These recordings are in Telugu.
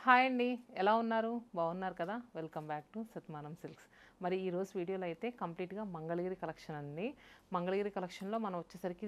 హాయ్ అండి, ఎలా ఉన్నారు? బాగున్నారు కదా? Welcome back to సత్మానం silks. మరి ఈరోజు వీడియోలో అయితే కంప్లీట్గా మంగళగిరి కలెక్షన్ అండి. మంగళగిరి కలెక్షన్లో మనం వచ్చేసరికి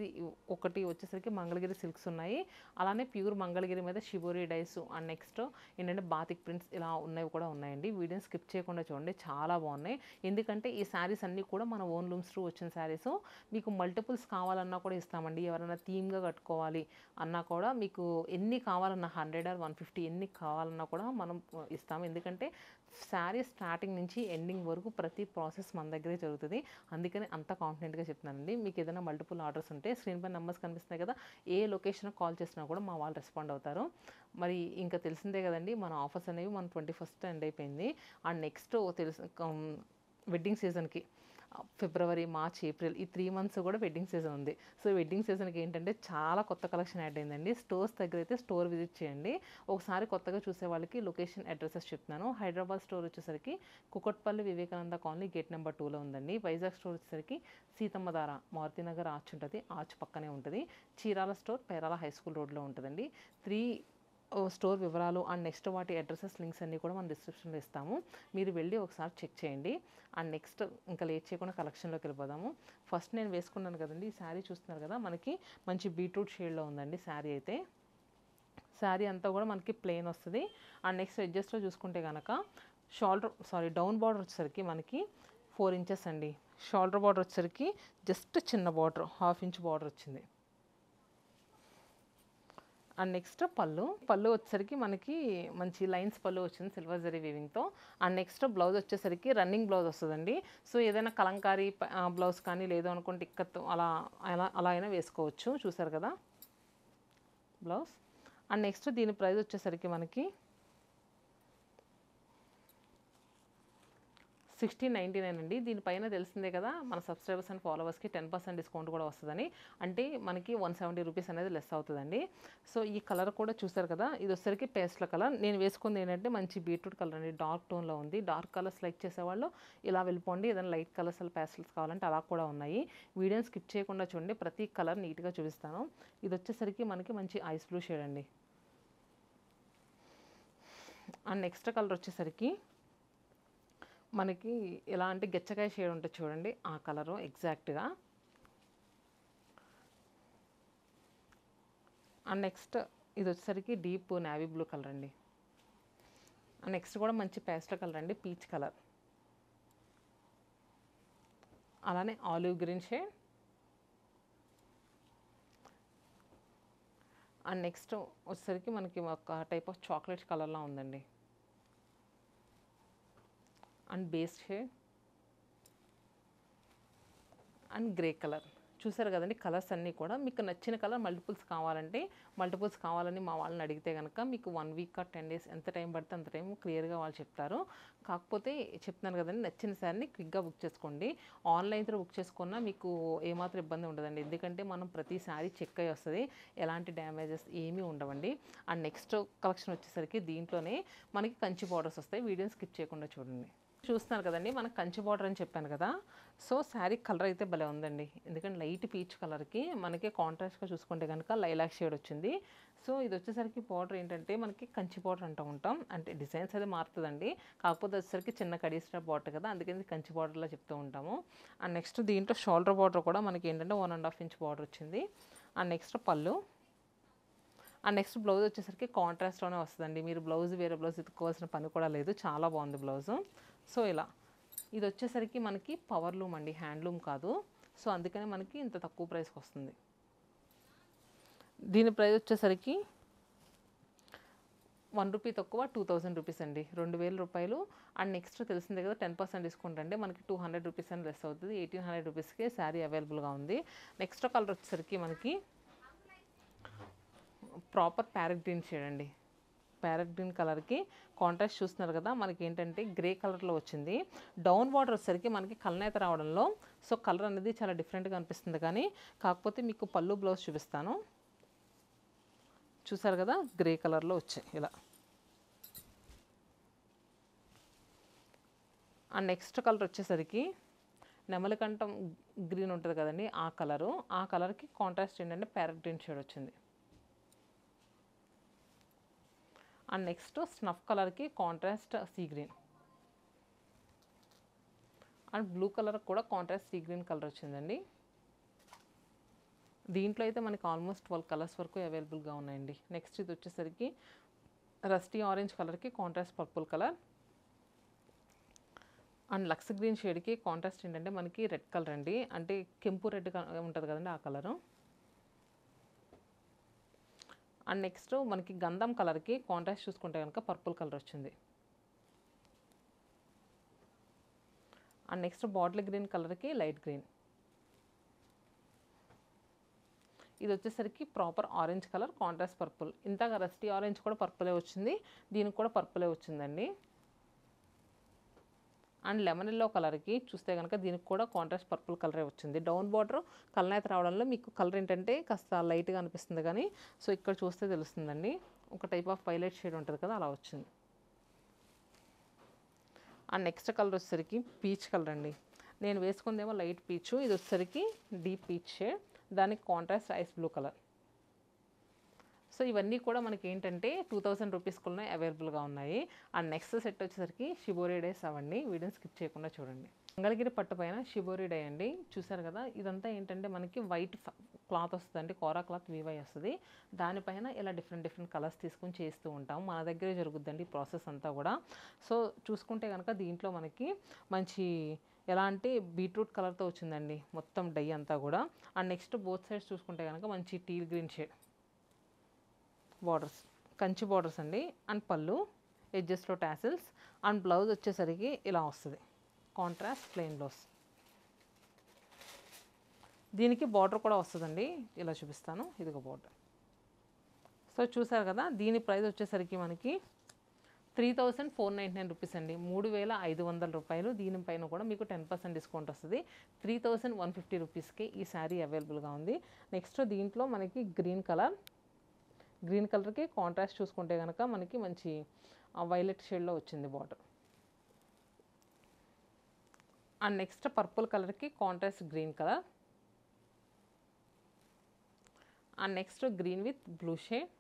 ఒకటి వచ్చేసరికి మంగళగిరి సిల్క్స్ ఉన్నాయి. అలానే ప్యూర్ మంగళగిరి మీద షిబోరి డైస్ అండ్ నెక్స్ట్ ఏంటంటే బాతిక్ ప్రింట్స్ ఇలా ఉన్నవి కూడా ఉన్నాయండి. వీడియోని స్కిప్ చేయకుండా చూడండి, చాలా బాగున్నాయి. ఎందుకంటే ఈ శారీస్ అన్నీ కూడా మన ఓన్ లూమ్స్ త్రూ వచ్చిన శారీస్. మీకు మల్టిపుల్స్ కావాలన్నా కూడా ఇస్తామండి. ఎవరైనా థీమ్గా కట్టుకోవాలి అన్నా కూడా మీకు ఎన్ని కావాలన్నా 100 ఆర్ 150 ఎన్ని కావాలన్నా కూడా మనం ఇస్తాము. ఎందుకంటే శారీ స్టార్టింగ్ నుంచి ఎండింగ్ వరకు ప్రతి ప్రాసెస్ మన దగ్గరే జరుగుతుంది. అందుకని అంత కాన్ఫిడెంట్గా చెప్తున్నానండి. మీకు ఏదైనా మల్టిపుల్ ఆర్డర్స్ ఉంటే స్క్రీన్ పై నెంబర్స్ కనిపిస్తున్నాయి కదా, ఏ లొకేషన్ కాల్ చేసినా కూడా మా వాళ్ళు రెస్పాండ్ అవుతారు. మరి ఇంకా తెలిసిందే కదండి, మన ఆఫర్స్ అనేవి మన 21st ఎండ్ అయిపోయింది. అండ్ నెక్స్ట్ వెడ్డింగ్ సీజన్కి ఫిబ్రవరి, మార్చ్, ఏప్రిల్ ఈ 3 మంత్స్ కూడా వెడ్డింగ్ సీజన్ ఉంది. సో వెడ్డింగ్ సీజన్కి ఏంటంటే చాలా కొత్త కలెక్షన్ యాడ్ అయిందండి. స్టోర్స్ దగ్గర అయితే స్టోర్ విజిట్ చేయండి. ఒకసారి కొత్తగా చూసే వాళ్ళకి లొకేషన్ అడ్రసెస్ చెప్తున్నాను. హైదరాబాద్ స్టోర్ వచ్చేసరికి Kukatpally Vivekananda colony gate number 2లో ఉందండి. వైజాగ్ స్టోర్ వచ్చేసరికి సీతమ్మధార మారుతినగర్ ఆర్చ్ ఉంటుంది, ఆర్చ్ పక్కనే ఉంటుంది. Chirala store Perala high school రోడ్లో ఉంటుందండి. 3 స్టోర్ వివరాలు అండ్ నెక్స్ట్ వాటి అడ్రసెస్ లింక్స్ అన్నీ కూడా మనం డిస్క్రిప్షన్లో ఇస్తాము. మీరు వెళ్ళి ఒకసారి చెక్ చేయండి. అండ్ నెక్స్ట్ ఇంకా లేట్ చేయకుండా కలెక్షన్లోకి వెళ్ళిపోదాము. ఫస్ట్ నేను వేసుకున్నాను కదండి, ఈ శారీ చూస్తున్నారు కదా, మనకి మంచి బీట్రూట్ షేడ్లో ఉందండి శారీ అయితే. శారీ అంతా కూడా మనకి ప్లెయిన్ వస్తుంది. అండ్ నెక్స్ట్ ఎడ్జస్ట్లో చూసుకుంటే కనుక డౌన్ బార్డర్ వచ్చేసరికి మనకి 4 ఇంచెస్ అండి. షోల్డర్ బార్డర్ వచ్చేసరికి జస్ట్ చిన్న బార్డర్ 1/2 ఇంచ్ బార్డర్ వచ్చింది. అండ్ నెక్స్ట్ పళ్ళు వచ్చేసరికి మనకి మంచి లైన్స్ పళ్ళు వచ్చింది సిల్వర్ జరీ వీవింగ్తో. అండ్ నెక్స్ట్ బ్లౌజ్ వచ్చేసరికి రన్నింగ్ బ్లౌజ్ వస్తుందండి. సో ఏదైనా కలంకారీ బ్లౌజ్ కానీ లేదు అనుకుంటే ఇక్కత్ అలా అలా అలా అయినా వేసుకోవచ్చు. చూసారు కదా బ్లౌజ్. అండ్ నెక్స్ట్ దీని ప్రైస్ వచ్చేసరికి మనకి 1699 అండి. దీనిపైన తెలిసిందే కదా, మన సబ్స్క్రైబర్స్ అండ్ ఫాలోవర్స్కి 10% డిస్కౌంట్ కూడా వస్తుందని. అంటే మనకి 170 రూపీస్ అనేది లెస్ అవుతుందండి. సో ఈ కలర్ కూడా చూసారు కదా, ఇది వచ్చేసరికి పేస్ట్ల కలర్. నేను వేసుకుంది ఏంటంటే మంచి బీట్రూట్ కలర్ అండి, డార్క్ టోన్లో ఉంది. డార్క్ కలర్స్ లైక్ చేసేవాళ్ళు ఇలా వెళ్ళిపోండి. ఏదైనా లైట్ కలర్స్ పేస్టల్స్ కావాలంటే అలా కూడా ఉన్నాయి. వీడియోని స్కిప్ చేయకుండా చూడండి, ప్రతి కలర్ నీట్గా చూపిస్తాను. ఇది వచ్చేసరికి మనకి మంచి ఐస్ బ్లూ షేడ్ అండి. అండ్ నెక్స్ట్ కలర్ వచ్చేసరికి మనకి ఎలా అంటే గెచ్చకాయ షేడ్ ఉంటుంది చూడండి, ఆ కలరు ఎగ్జాక్ట్గా. అండ్ నెక్స్ట్ ఇది వచ్చేసరికి డీప్ నేవీ బ్లూ కలర్ అండి. అండ్ నెక్స్ట్ కూడా మంచి పేస్టల్ కలర్ అండి, పీచ్ కలర్. అలానే olive green shade. And next వచ్చేసరికి మనకి ఒక టైప్ ఆఫ్ చాక్లెట్ కలర్లా ఉందండి. And base shade and grey colour. చూసారు కదండి కలర్స్ అన్నీ కూడా. మీకు నచ్చిన కలర్ మల్టిపుల్స్ కావాలని మా వాళ్ళని అడిగితే కనుక మీకు 1 వీక్ ఆర్ 10 డేస్ ఎంత టైం పడితే అంత టైం క్లియర్గా వాళ్ళు చెప్తారు. కాకపోతే చెప్తున్నాను కదండి, నచ్చిన శారీని క్విక్గా బుక్ చేసుకోండి. ఆన్లైన్లో బుక్ చేసుకున్నా మీకు ఏమాత్రం ఇబ్బంది ఉండదండి. ఎందుకంటే మనం ప్రతి శారీ చెక్ అయ్యి వస్తుంది, ఎలాంటి డ్యామేజెస్ ఏమీ ఉండవండి. అండ్ నెక్స్ట్ కలెక్షన్ వచ్చేసరికి దీంట్లోనే మనకి కంచి బార్డర్స్ వస్తాయి. వీడియోని స్కిప్ చేయకుండా చూడండి. చూస్తున్నారు కదండి, మనకు కంచి బార్డర్ అని చెప్పాను కదా. సో శారీ కలర్ అయితే భలే ఉందండి. ఎందుకంటే లైట్ పీచ్ కలర్కి మనకి కాంట్రాస్ట్గా చూసుకుంటే కనుక లైలాక్ షేడ్ వచ్చింది. సో ఇది వచ్చేసరికి బార్డర్ ఏంటంటే మనకి కంచి బార్డర్ అంటూ ఉంటాం. అంటే డిజైన్స్ అది మారుతుందండి, కాకపోతే వచ్చేసరికి చిన్న కడీస్టా బార్డర్ కదా, అందుకని కంచి బార్డర్లో చెప్తూ ఉంటాము. అండ్ నెక్స్ట్ దీంట్లో షోల్డర్ బార్డర్ కూడా మనకి ఏంటంటే 1.5 ఇంచ్ బార్డర్ వచ్చింది. అండ్ నెక్స్ట్ పళ్ళు. అండ్ నెక్స్ట్ బ్లౌజ్ వచ్చేసరికి కాంట్రాస్ట్లోనే వస్తుందండి. మీరు వేరే బ్లౌజ్ ఎత్తుకోవాల్సిన పని కూడా లేదు, చాలా బాగుంది బ్లౌజు. సో ఇలా ఇది వచ్చేసరికి మనకి పవర్ లూమ్ అండి, హ్యాండ్లూమ్ కాదు. సో అందుకనే మనకి ఇంత తక్కువ ప్రైస్కి వస్తుంది. దీని ప్రైస్ వచ్చేసరికి 1 రూపీ తక్కువ 2000 రూపీస్ అండి, 2000 రూపాయలు. అండ్ నెక్స్ట్ తెలిసిందే కదా 10% డిస్కౌంట్ అంటే మనకి 200 రూపీస్ అని లెస్ అవుతుంది. 1800 రూపీస్కి శారీ అవైలబుల్గా ఉంది. నెక్స్ట్ కలర్ వచ్చేసరికి మనకి ప్రాపర్ ప్యారెట్ గ్రీన్ షేడ్ అండి. ప్యారెట్ గ్రీన్ కలర్కి కాంట్రాస్ట్ చూస్తున్నారు కదా, మనకి ఏంటంటే గ్రే కలర్లో వచ్చింది. డౌన్ బార్డర్ వచ్చేసరికి మనకి కలనేత రావడంలో సో కలర్ అనేది చాలా డిఫరెంట్గా అనిపిస్తుంది. కానీ కాకపోతే మీకు పళ్ళు బ్లౌజ్ చూపిస్తాను. చూసారు కదా, గ్రే కలర్లో వచ్చాయి ఇలా. అండ్ నెక్స్ట్ కలర్ వచ్చేసరికి నెమలికంఠం గ్రీన్ ఉంటుంది కదండి, ఆ కలర్కి కాంట్రాస్ట్ ఏంటంటే ప్యారెట్ గ్రీన్ షేడ్ వచ్చింది. అండ్ నెక్స్ట్ స్నఫ్ కలర్కి contrast sea green, and blue colour కూడా కాంట్రాస్ట్ సీ గ్రీన్ కలర్ వచ్చిందండి. దీంట్లో అయితే మనకి ఆల్మోస్ట్ 12 కలర్స్ వరకు అవైలబుల్గా ఉన్నాయండి. నెక్స్ట్ ఇది వచ్చేసరికి రస్టీ ఆరెంజ్ కలర్కి contrast purple colour, and lux green షేడ్కి కాంట్రాస్ట్ ఏంటంటే మనకి రెడ్ కలర్ అండి, అంటే కెంపు రెడ్ ఉంటుంది కదండి ఆ కలరు. అండ్ నెక్స్ట్ మనకి గంధం కలర్కి కాంట్రాస్ట్ చూసుకుంటే కనుక పర్పుల్ కలర్ వచ్చింది. అండ్ నెక్స్ట్ బాటిల్ గ్రీన్ కలర్కి లైట్ గ్రీన్. ఇది వచ్చేసరికి proper orange colour contrast purple. ఇంతగా రస్టీ ఆరెంజ్ కూడా పర్పులే వచ్చింది, దీనికి కూడా పర్పులే వచ్చిందండి. అండ్ లెమన్ ఎల్లో కలర్కి చూస్తే కనుక దీనికి కూడా కాంట్రాస్ట్ పర్పుల్ కలరే వచ్చింది. డౌన్ బార్డర్ కలనేత రావడంలో మీకు కలర్ ఏంటంటే కాస్త లైట్గా అనిపిస్తుంది కానీ సో ఇక్కడ చూస్తే తెలుస్తుందండి, ఒక టైప్ ఆఫ్ వైలెట్ షేడ్ ఉంటుంది కదా అలా వచ్చింది. అండ్ నెక్స్ట్ కలర్ వచ్చేసరికి పీచ్ కలర్ అండి. నేను వేసుకుందేమో లైట్ పీచు, ఇది వచ్చేసరికి డీప్ పీచ్ షేడ్, దానికి contrast ice blue colour. So ఇవన్నీ కూడా మనకి ఏంటంటే 2000 రూపీస్కునే అవైలబుల్గా ఉన్నాయి. అండ్ నెక్స్ట్ సెట్ వచ్చేసరికి షిబోరి డైస్ అవ్వండి, వీడియోని స్కిప్ చేయకుండా చూడండి. మంగళగిరి పట్టు పైన షిబోరి డై అండి, చూసారు కదా. ఇదంతా ఏంటంటే మనకి వైట్ క్లాత్ వస్తుంది అండి, కోరా క్లాత్ వీవై వస్తుంది. దానిపైన ఇలా డిఫరెంట్ కలర్స్ తీసుకొని చేస్తూ ఉంటాం. మన దగ్గరే జరుగుద్దండి ప్రాసెస్ అంతా కూడా. సో చూసుకుంటే కనుక దీంట్లో మనకి మంచి ఎలా అంటే బీట్రూట్ కలర్తో వచ్చిందండి మొత్తం డై అంతా కూడా. అండ్ నెక్స్ట్ బోత్ సైడ్స్ చూసుకుంటే కనుక మంచి teal green shade borders, Kanchi borders అండి. అండ్ పళ్ళు ఎడ్జెస్లో టాసిల్స్, అండ్ బ్లౌజ్ వచ్చేసరికి ఇలా వస్తుంది కాంట్రాస్ట్ ప్లెయిన్ బ్లౌజ్. దీనికి బార్డర్ కూడా వస్తుందండి, ఇలా చూపిస్తాను, ఇదిగో బార్డర్. సో చూసారు కదా, దీని ప్రైస్ వచ్చేసరికి మనకి 3499 రూపీస్ అండి, 3500 రూపాయలు. దీనిపైన కూడా మీకు 10% డిస్కౌంట్ వస్తుంది. 3150 రూపీస్కి ఈ శారీ అవైలబుల్గా ఉంది. నెక్స్ట్ దీంట్లో మనకి గ్రీన్ కలర్కి కాంట్రాస్ట్ చూసుకుంటే కనుక మనకి మంచి వైలెట్ షేడ్లో వచ్చింది బార్డర్. అండ్ నెక్స్ట్ పర్పుల్ కలర్కి contrast green colour, and next green with blue shade.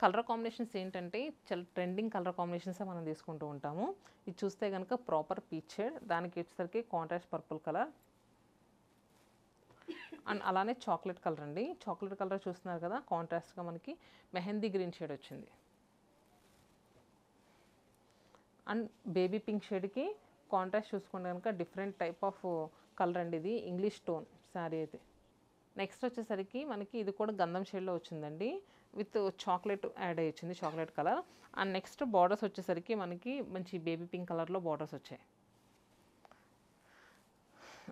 Colour combinations ఏంటంటే చాలా ట్రెండింగ్ కలర్ కాంబినేషన్సే మనం తీసుకుంటూ ఉంటాము. ఇది చూస్తే కనుక ప్రాపర్ పీచ్ షేడ్, దానికి వచ్చేసరికి కాంట్రాస్ట్ పర్పుల్ కలర్, అండ్ అలానే చాక్లెట్ కలర్ అండి. చాక్లెట్ కలర్ చూస్తున్నారు కదా, కాంట్రాస్ట్గా మనకి మెహందీ గ్రీన్ షేడ్ వచ్చింది. అండ్ బేబీ పింక్ షేడ్కి కాంట్రాస్ట్ చూసుకుంటే కనుక డిఫరెంట్ టైప్ ఆఫ్ కలర్ అండి, ఇది ఇంగ్లీష్ టోన్ శారీ అయితే. నెక్స్ట్ వచ్చేసరికి మనకి ఇది కూడా గంధం షేడ్లో వచ్చిందండి, విత్ చాక్లెట్ యాడ్ అయ్యి వచ్చింది, chocolate colour. And next borders వచ్చేసరికి మనకి మంచి బేబీ పింక్ కలర్లో బార్డర్స్ వచ్చాయి.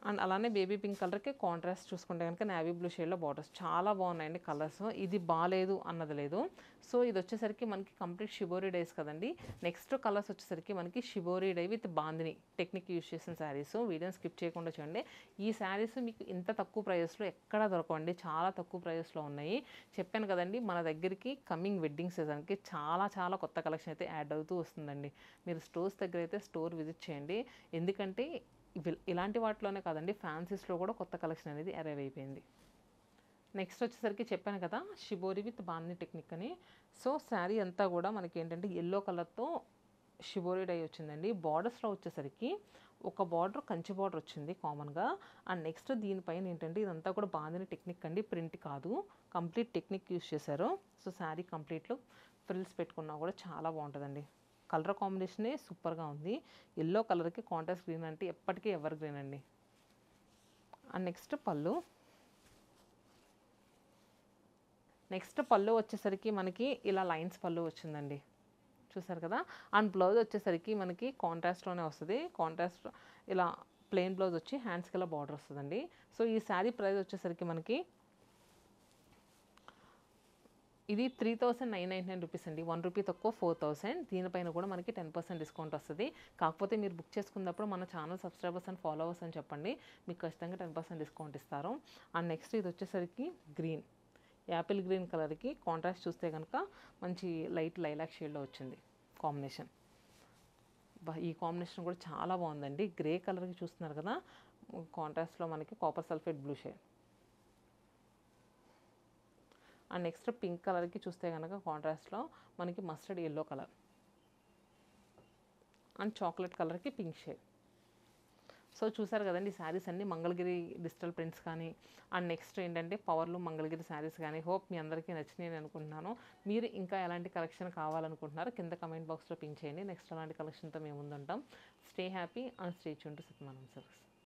అండ్ అలానే బేబీ పింక్ కలర్కి కాంట్రాస్ట్ చూసుకుంటే కనుక నేవీ బ్లూ షేడ్లో బార్డర్స్ చాలా బాగున్నాయండి కలర్స్. ఇది బాగాలేదు అన్నది లేదు. సో ఇది వచ్చేసరికి మనకి కంప్లీట్ షిబోరి డైస్ కదండి. నెక్స్ట్ కలర్స్ వచ్చేసరికి మనకి shibori dye with bandhani technique use చేసిన శారీస్. వీడియోని స్కిప్ చేయకుండా చూడండి. ఈ శారీస్ మీకు ఇంత తక్కువ ప్రైస్లో ఎక్కడా దొరకవండి, చాలా తక్కువ ప్రైస్లో ఉన్నాయి. చెప్పాను కదండి, మన దగ్గరికి కమింగ్ వెడ్డింగ్ సీజన్కి చాలా కొత్త కలెక్షన్ అయితే యాడ్ అవుతూ వస్తుందండి. మీరు స్టోర్స్ దగ్గర అయితే స్టోర్ విజిట్ చేయండి, ఎందుకంటే ఇలాంటి వాటిలోనే కాదండి ఫ్యాన్సీస్లో కూడా కొత్త కలెక్షన్ అనేది అరైవ్ అయిపోయింది. నెక్స్ట్ వచ్చేసరికి చెప్పాను కదా షిబోరి విత్ బాందిని టెక్నిక్ అని. సో శారీ అంతా కూడా మనకి ఏంటంటే ఎల్లో కలర్తో షిబోరి డై వచ్చిందండి. బార్డర్స్లో వచ్చేసరికి ఒక బార్డర్ కంచి బార్డర్ వచ్చింది కామన్గా. అండ్ నెక్స్ట్ దీనిపైన ఏంటంటే ఇదంతా కూడా బాందిని టెక్నిక్ అండి, ప్రింట్ కాదు, కంప్లీట్ టెక్నిక్ యూజ్ చేశారు. సో శారీ కంప్లీట్లో ఫ్రిల్స్ పెట్టుకున్నా కూడా చాలా బాగుంటుందండి. కలర్ కాంబినేషనే సూపర్గా ఉంది. ఎల్లో కలర్కి కాంట్రాస్ట్ గ్రీన్ అంటే ఎప్పటికీ ఎవర్ గ్రీన్ అండి. అండ్ నెక్స్ట్ పళ్ళు వచ్చేసరికి మనకి ఇలా లైన్స్ పళ్ళు వచ్చిందండి, చూసారు కదా. అండ్ బ్లౌజ్ వచ్చేసరికి మనకి కాంట్రాస్ట్లోనే వస్తుంది. కాంట్రాస్ట్ ఇలా ప్లెయిన్ బ్లౌజ్ వచ్చి హ్యాండ్స్కి ఇలా బార్డర్ వస్తుందండి. సో ఈ శారీ ప్రైస్ వచ్చేసరికి మనకి ఇది 3999 రూపీస్ అండి, 1 రూపీ తక్కువ 4000. దీనిపైన కూడా మనకి 10% డిస్కౌంట్ వస్తుంది. కాకపోతే మీరు బుక్ చేసుకున్నప్పుడు మన ఛానల్ సబ్స్క్రైబర్స్ అండ్ ఫాలోవర్స్ అని చెప్పండి, మీకు ఖచ్చితంగా 10% డిస్కౌంట్ ఇస్తారు. అండ్ నెక్స్ట్ ఇది వచ్చేసరికి గ్రీన్, యాపిల్ గ్రీన్ కలర్కి కాంట్రాస్ట్ చూస్తే కనుక మంచి లైట్ లైలాక్ షేడ్లో వచ్చింది కాంబినేషన్. ఈ కాంబినేషన్ కూడా చాలా బాగుందండి. గ్రే కలర్కి చూస్తున్నారు కదా, కాంట్రాస్ట్లో మనకి copper sulphate blue shade. And next pink కలర్కి చూస్తే కనుక కాంట్రాస్ట్లో మనకి mustard yellow colour and chocolate కలర్కి పింక్ షేడ్. సో చూసారు కదండి శారీస్ అన్నీ మంగళగిరి డిజిటల్ ప్రింట్స్ కానీ అండ్ నెక్స్ట్ ఏంటంటే పవర్లో మంగళగిరి శారీస్ కానీ. హోప్ మీ అందరికీ నచ్చినాయి అనుకుంటున్నాను. మీరు ఇంకా ఎలాంటి కలెక్షన్ కావాలనుకుంటున్నారో కింద కమెంట్ బాక్స్లో పింక్ చేయండి. నెక్స్ట్ అలాంటి కలెక్షన్తో మేము ముందుంటాం. Stay happy and stay tuned to సత్యమానం సిల్క్స్.